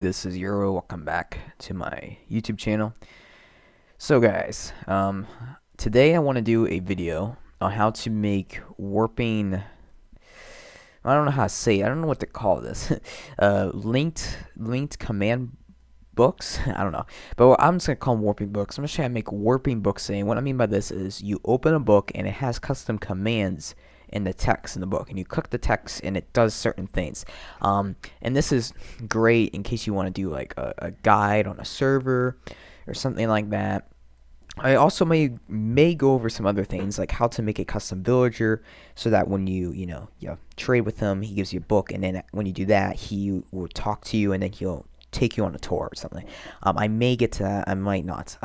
This is Euro. Welcome back to my YouTube channel. So guys, today I want to do a video on how to make warping. I don't know how to say it. I don't know what to call this. Linked command books. I don't know, but I'm just gonna call them warping books. I'm gonna show you how to make warping books. And what I mean by this is you open a book and it has custom commands in the text in the book, and you click the text and it does certain things. And this is great in case you want to do like a guide on a server or something like that. I also may go over some other things like how to make a custom villager so that when you trade with him, he gives you a book, and then when you do that, he will talk to you and then he'll take you on a tour or something. I may get to that, I might not.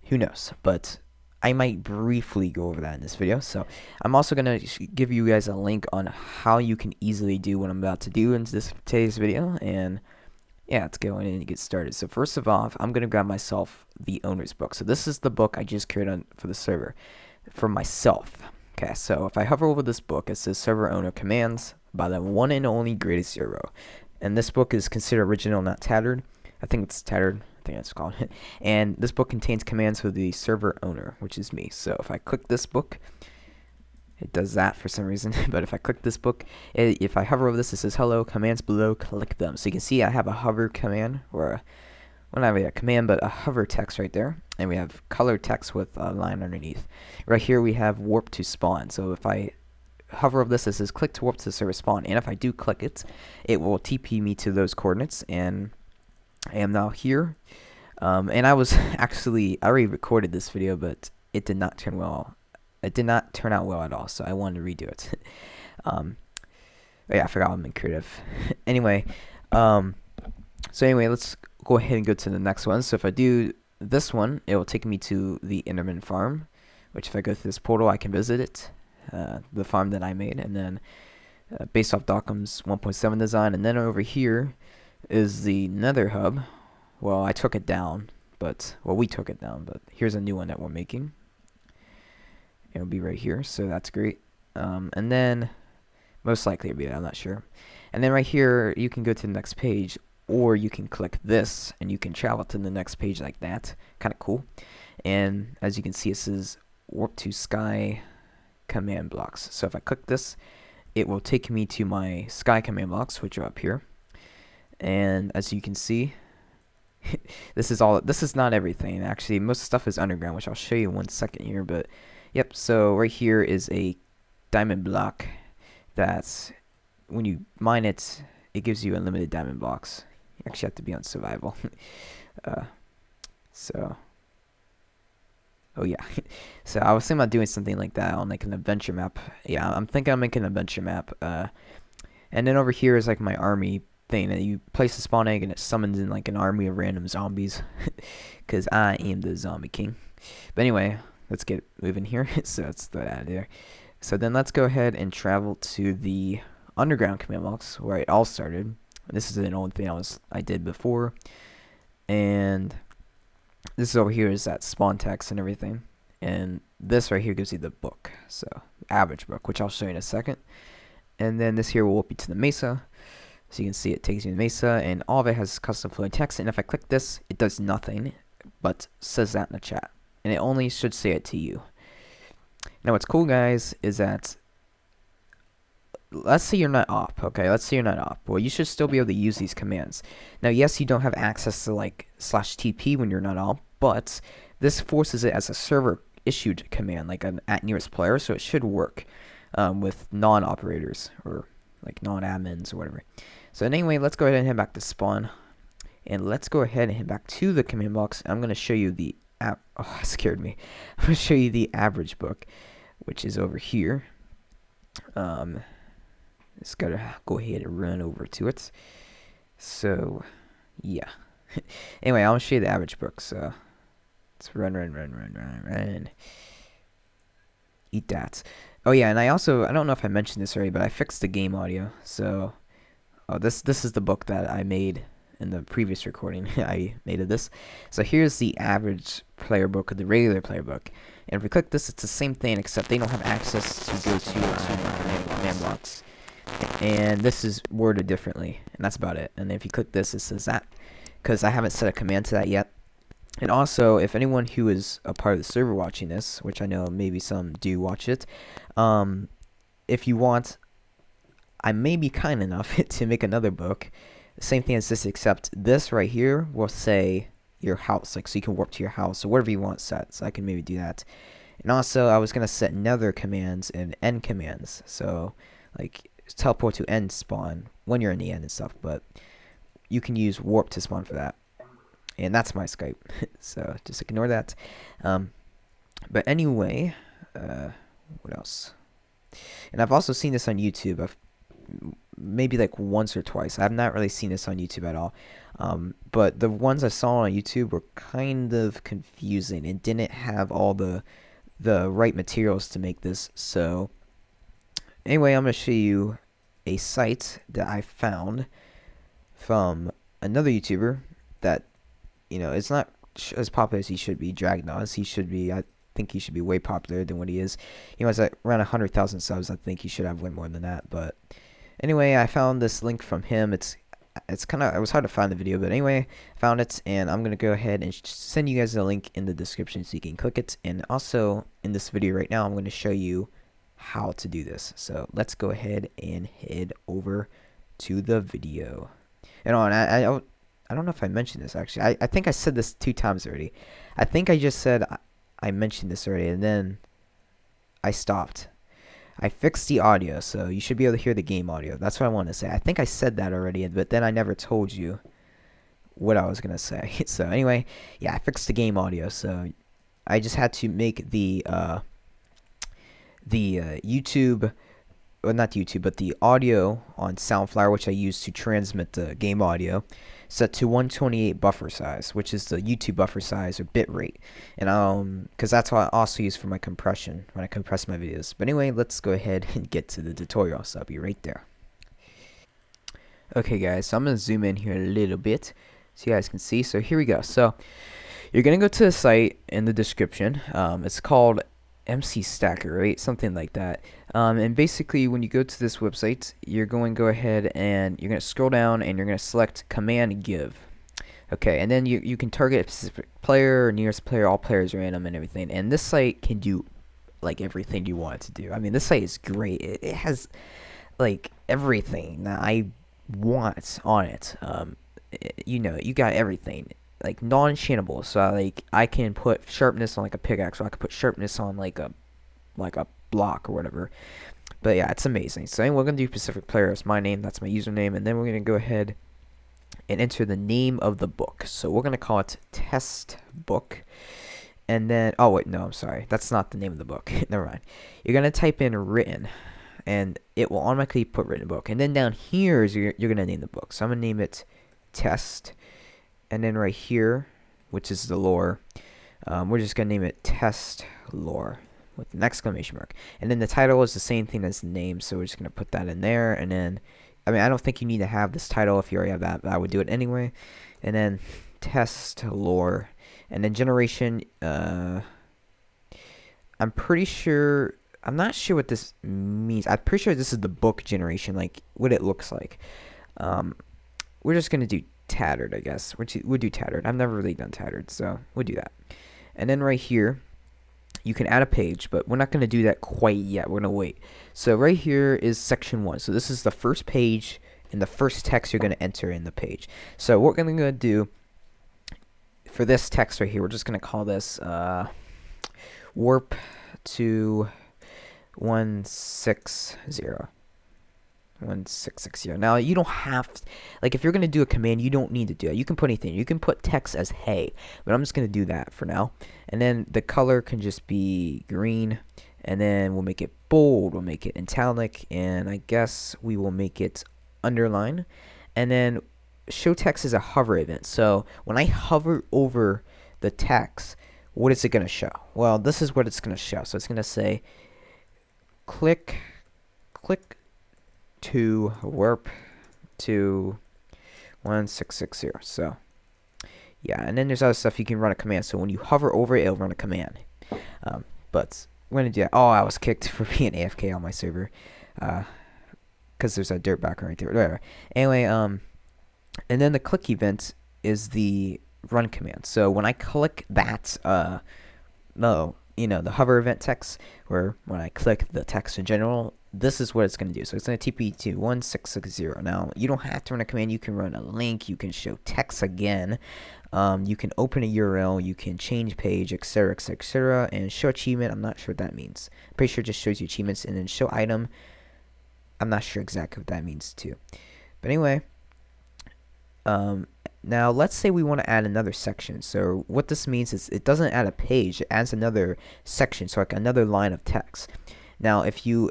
Who knows? But I might briefly go over that in this video. So I'm also gonna give you guys a link on how you can easily do what I'm about to do in today's video. And yeah, let's go in and get started. So first of all, I'm gonna grab myself the owner's book. So this is the book I just created for the server for myself. Okay, so if I hover over this book, it says server owner commands by the one and only Greatest Zero. And this book is considered original, not tattered. I think it's tattered. I think that's called it. And this book contains commands for the server owner, which is me. So if I click this book, it does that for some reason. But if I click this book, if I hover over this, it says hello, commands below, click them. So you can see I have a hover command, or not really a command, but a hover text right there. And we have colored text with a line underneath. Right here we have warp to spawn. So if I hover over this, it says click to warp to the server spawn. And if I do click it, it will TP me to those coordinates. And I am now here. And I already recorded this video, but it did not turn well. It did not turn out well at all, so I wanted to redo it. Yeah, I forgot I'm in creative. Anyway, let's go ahead and go to the next one. So if I do this one, it will take me to the Interment Farm, which if I go through this portal, I can visit it, the farm that I made, and then based off Docum's 1.7 design, and then over here is the Nether Hub. Well, I took it down, we took it down, but here's a new one that we're making. It'll be right here, so that's great. And then, most likely it'll be that, I'm not sure. And then right here, you can go to the next page, or you can click this, and you can travel to the next page like that. Kind of cool. And as you can see, it says warp to sky command blocks. So if I click this, it will take me to my sky command blocks, which are up here. And as you can see, this is not everything. Actually, most stuff is underground, which I'll show you in 1 second here. But yep, so right here is a diamond block that's, when you mine it, it gives you unlimited diamond blocks. You actually have to be on survival. Oh yeah. So I was thinking about doing something like that on like an adventure map. Yeah, I'm thinking I'm making an adventure map. And then over here is like my army thing, and you place a spawn egg and it summons in like an army of random zombies, because I am the zombie king. But anyway, let's get moving here. So that's that there. So then let's go ahead and travel to the underground command blocks where it all started. This is an old thing I did before, and this is over here is that spawn text and everything, and this right here gives you the book, so average book, which I'll show you in a second. And then this here will walk you to the mesa. So you can see it takes you to Mesa, and all of it has custom floating text. And if I click this, it does nothing, but says that in the chat. And it only should say it to you. Now what's cool, guys, is that, let's say you're not op, okay? Let's say you're not op. Well, you should still be able to use these commands. Now, yes, you don't have access to like /TP when you're not op, but this forces it as a server-issued command, like an @nearest player, so it should work with non-operators, or like non-admins or whatever. So anyway, let's go ahead and head back to spawn, and let's go ahead and head back to the command box. I'm going to show you the oh, that scared me. I'm going to show you the average book, which is over here. Just got to go ahead and run over to it. So yeah. Anyway, I'll show you the average book. So let's run. Eat that. Oh yeah, and I don't know if I mentioned this already, but I fixed the game audio. So this is the book that I made in the previous recording. I made of this. So here's the average player book, or the regular player book. And if we click this, it's the same thing, except they don't have access to go to command blocks. and this is worded differently, and that's about it. And if you click this, it says that, because I haven't set a command to that yet. And also, if anyone who is a part of the server watching this, which I know maybe some do watch it, if you want, I may be kind enough to make another book, same thing as this, except this right here will say your house, like, so you can warp to your house or whatever you want set. So I can maybe do that. And also, I was gonna set nether commands and end commands, so like teleport to end spawn when you're in the end and stuff. But you can use warp to spawn for that, and that's my Skype. So just ignore that. But anyway, what else? And I've also seen this on YouTube. I've maybe like once or twice. I've not really seen this on YouTube at all. But the ones I saw on YouTube were kind of confusing and didn't have all the right materials to make this. So anyway, I'm going to show you a site that I found from another YouTuber that, you know, it's not as popular as he should be, Dragnos. I think he should be way popular than what he is. He was at around 100,000 subs. I think he should have way more than that. But anyway, I found this link from him. It was hard to find the video, but anyway, I found it, and I'm gonna go ahead and send you guys a link in the description so you can click it. And also in this video right now, I'm going to show you how to do this. So let's go ahead and head over to the video. And I don't know if I mentioned this actually. I think I said this 2 times already. I think I just said I mentioned this already, and then I stopped. I fixed the audio, so you should be able to hear the game audio. That's what I want to say. I think I said that already, but then I never told you what I was going to say. So anyway, yeah, I fixed the game audio, so I just had to make the YouTube, well, not YouTube, but the audio on Soundflower, which I use to transmit the game audio, set to 128 buffer size, which is the YouTube buffer size or bit rate. And because that's what I also use for my compression when I compress my videos. But anyway, let's go ahead and get to the tutorial. So I'll be right there. Okay guys, so I'm gonna zoom in here a little bit so you guys can see. So here we go. So you're gonna go to the site in the description. It's called MC Stacker, right? Something like that. And basically, when you go to this website, you're going to go ahead and you're going to scroll down and you're going to select Command Give. Okay, and then you can target a specific player or nearest player, all players random and everything. And this site can do like everything you want it to do. I mean, this site is great. It has like everything that I want on it. You know, you got everything. Like non-enchantable, so I can put sharpness on like a pickaxe, or I can put sharpness on like a block or whatever. But yeah, it's amazing. So anyway, we're gonna do Pacific Player as my name. That's my username, and then we're gonna go ahead and enter the name of the book. So we're gonna call it Test Book, and then oh wait, no, I'm sorry, that's not the name of the book. Never mind. You're gonna type in written, and it will automatically put written book. And then down here is you're gonna name the book. So I'm gonna name it Test. And then right here, which is the lore, we're just going to name it Test Lore with an exclamation mark. And then the title is the same thing as the name, so we're just going to put that in there. And then, I mean, I don't think you need to have this title if you already have that, but I would do it anyway. And then Test Lore. And then generation, I'm pretty sure, I'm not sure what this means. I'm pretty sure this is the book generation, like what it looks like. We're just going to do tattered, I guess. We'll do tattered. I've never really done tattered, so we'll do that. And then right here, you can add a page, but we're not going to do that quite yet. We're going to wait. So right here is section 1. So this is the first page and the first text you're going to enter in the page. So what we're going to do for this text right here, we're just going to call this warp to 160. 1660. Now you don't have like if you're gonna do a command, you don't need to do it. You can put anything. You can put text as hey, but I'm just gonna do that for now. And then the color can just be green, and then we'll make it bold, we'll make it italic, and I guess we will make it underline. And then show text is a hover event. So when I hover over the text, what is it gonna show? Well, this is what it's gonna show. So it's gonna say click to warp to 1660. So yeah, and then there's other stuff you can run a command. So when you hover over it, it'll run a command. But we're gonna do that. Oh, I was kicked for being AFK on my server because because there's a dirt background right there. Whatever. Anyway, and then the click event is the run command. So when I click that, no, the hover event text, or when I click the text in general, this is what it's going to do. So it's going to TP to 1660. Now, you don't have to run a command. You can run a link. You can show text again. You can open a URL. You can change page, etc., etc., etc. And show achievement, I'm not sure what that means. I'm pretty sure it just shows you achievements. And then show item, I'm not sure exactly what that means too. But anyway, now let's say we want to add another section. So what this means is it doesn't add a page, it adds another section, so like another line of text. Now if you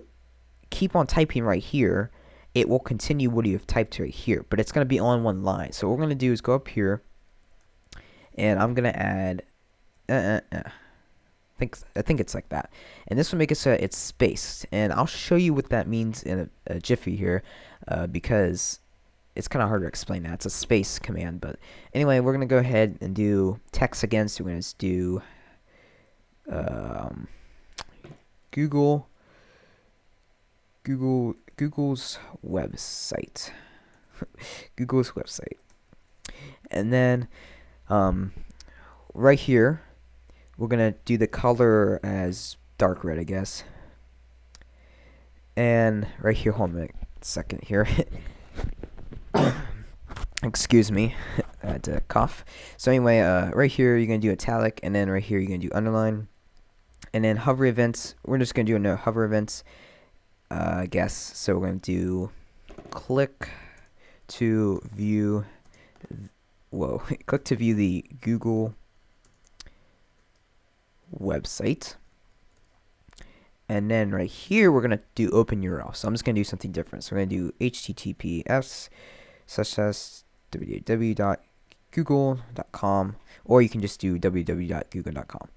keep on typing right here, it will continue what you have typed right here, but it's going to be on one line. So what we're going to do is go up here, and I'm going to add I think it's like that, and this will make it so it's spaced, and I'll show you what that means in a jiffy here, because it's kind of hard to explain that. It's a space command, but anyway, we're gonna go ahead and do text again. So we're gonna just do Google's website, Google's website, and then right here we're gonna do the color as dark red, I guess, and right here, hold on a second here. Excuse me, I had to cough. So anyway, right here you're gonna do italic, and then right here you're gonna do underline, and then hover events. We're just gonna do no hover events, I guess. So we're gonna do click to view. Click to view the Google website, and then right here we're gonna do open URL. So I'm just gonna do something different. So we're gonna do https www.google.com, or you can just do www.google.com.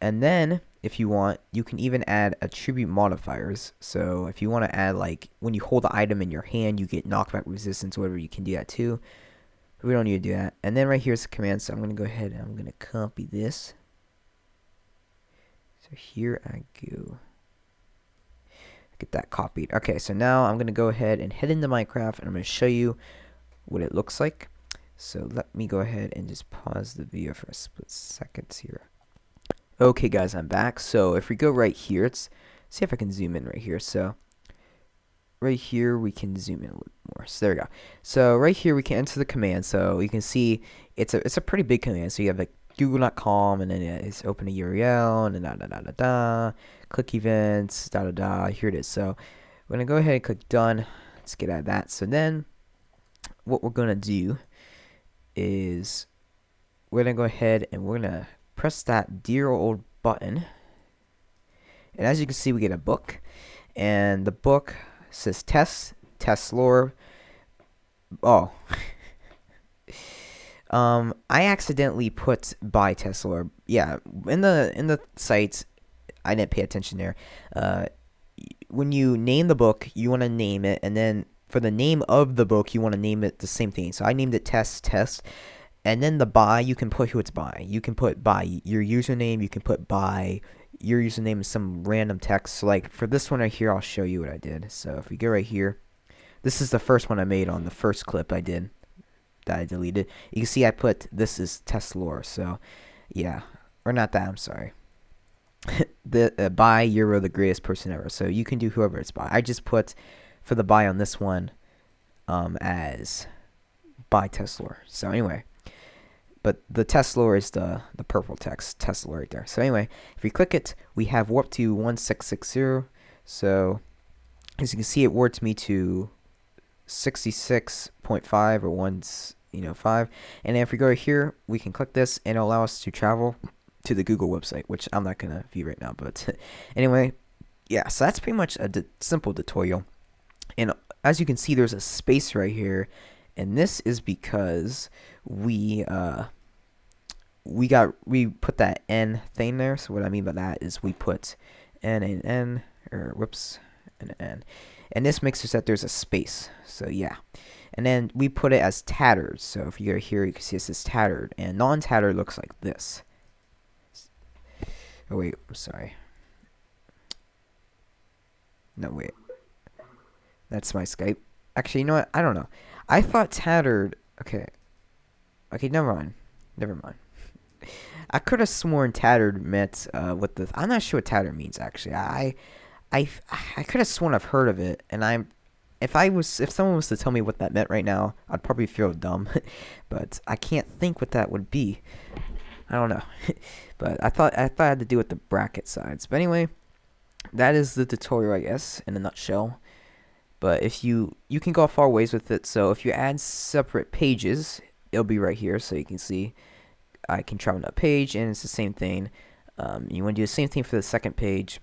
And then if you want, you can even add attribute modifiers. So if you want to add, like, when you hold the item in your hand, you get knockback resistance, whatever, you can do that too. But we don't need to do that. And then right here's the command. So I'm going to go ahead and I'm going to copy this. So here I go. Get that copied. Okay, so now I'm going to go ahead and head into Minecraft, and I'm going to show you what it looks like. So let me go ahead and just pause the video for a split second here. Okay guys, I'm back. So if we go right here, let's see if I can zoom in right here. So right here we can zoom in a little more. So there we go. So right here we can enter the command. So you can see it's a pretty big command. So you have like google.com, and then it's open a URL, and then click events, here it is. So we're gonna go ahead and click done. Let's get out of that. So then what we're gonna do is we're gonna go ahead and we're gonna press that dear old button, and as you can see we get a book, and the book says test lore. Oh, I accidentally put by test lore. Yeah, in the sites I didn't pay attention there. When you name the book, you want to name it, and then for the name of the book you want to name it the same thing. So I named it test, and then the by, you can put who it's by. You can put by your username, you can put by your username and some random text. So like for this one right here, I'll show you what I did. So if we go right here, this is the first one I made on the first clip I did that I deleted. You can see I put this is test lore. So yeah, or not that, I'm sorry. The by Euro, the greatest person ever. So you can do whoever it's by. I just put for the by on this one as by test lore. So anyway, but the test lore is the purple text, test lore right there. So anyway, if we click it, we have warp to 1660. So as you can see, it warped me to 66.5 or 5. And then if we go here, we can click this, and it'll allow us to travel to the Google website, which I'm not gonna view right now. But anyway, yeah. So that's pretty much a simple tutorial. And as you can see, there's a space right here, and this is because we put that N thing there. So what I mean by that is we put N and N, or whoops, an N, and this makes it so that there's a space. So yeah, and then we put it as tattered. So if you go here, you can see it says tattered, and non-tattered looks like this. Oh wait, I'm sorry. No wait. That's my Skype. Actually, you know what? I don't know. I thought tattered. Okay. Okay, never mind. Never mind. I could have sworn tattered meant what the. I'm not sure what tattered means actually. I, I could have sworn I've heard of it, and if someone was to tell me what that meant right now, I'd probably feel dumb. But I can't think what that would be. I don't know. But I thought it had to do with the bracket sides. But anyway, that is the tutorial, I guess, in a nutshell. But if you can go far ways with it. So if you add separate pages, it'll be right here, so you can see I can travel to a page, and it's the same thing. You want to do the same thing for the second page.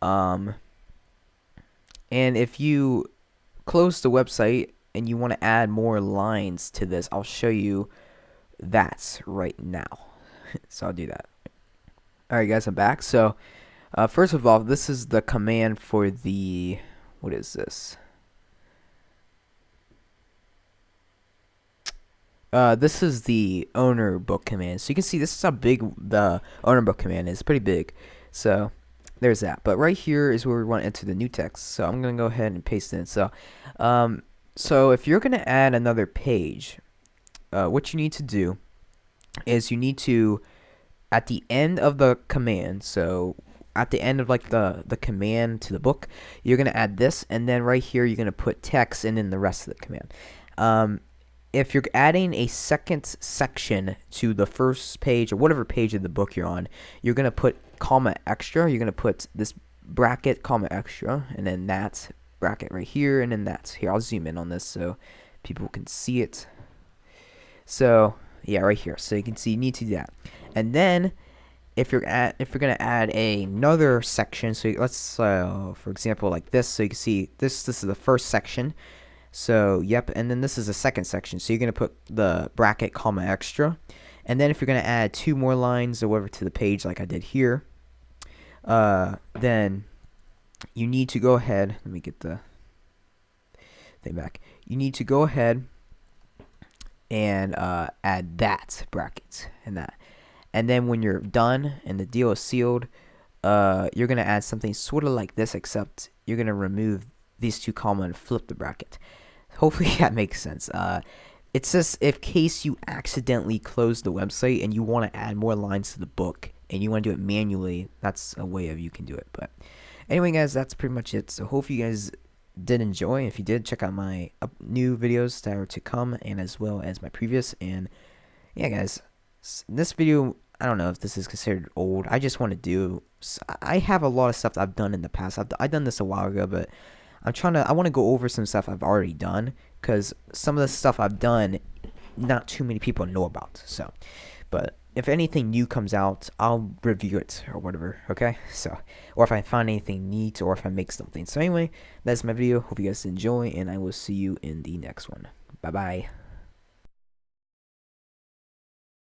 And if you close the website and you want to add more lines to this, I'll show you that right now. So I'll do that. Alright guys, I'm back. So first of all, this is the command for the, what is this? This is the owner book command. So you can see this is how big the owner book command is. It's pretty big. So there's that. But right here is where we want to enter the new text. So I'm going to go ahead and paste it in. So if you're going to add another page, what you need to do is you need to, at the end of the command, so at the end of like the command to the book, you're going to add this, and then right here you're going to put text and then the rest of the command. If you're adding a second section to the first page or whatever page of the book you're on, you're going to put comma extra. You're going to put this bracket comma extra, and then that bracket right here, and then that's here. I'll zoom in on this so people can see it. So yeah, right here. So you can see you need to do that. And then if you're gonna add another section, so let's for example like this, so you can see this is the first section. So yep, and then this is the second section. So you're gonna put the bracket comma extra, and then if you're gonna add 2 more lines or whatever to the page like I did here, then you need to go ahead. Let me get the thing back. You need to go ahead and add that bracket and that, and then when you're done and the deal is sealed, you're gonna add something sort of like this, except you're gonna remove these 2 comma and flip the bracket. Hopefully that makes sense. It's just in case you accidentally close the website and you want to add more lines to the book and you want to do it manually, that's a way of you can do it. But anyway guys, that's pretty much it. So hope you guys did enjoy. If you did, check out my new videos that are to come, and as well as my previous. And yeah guys, this video, I don't know if this is considered old. I just want to do, I have a lot of stuff that I've done in the past. I've done this a while ago, but I want to go over some stuff I've already done, because some of the stuff I've done, not too many people know about. So, but if anything new comes out, I'll review it or whatever, okay? So, or if I find anything neat, or if I make something. So anyway, that's my video. Hope you guys enjoy, and I will see you in the next one. Bye-bye.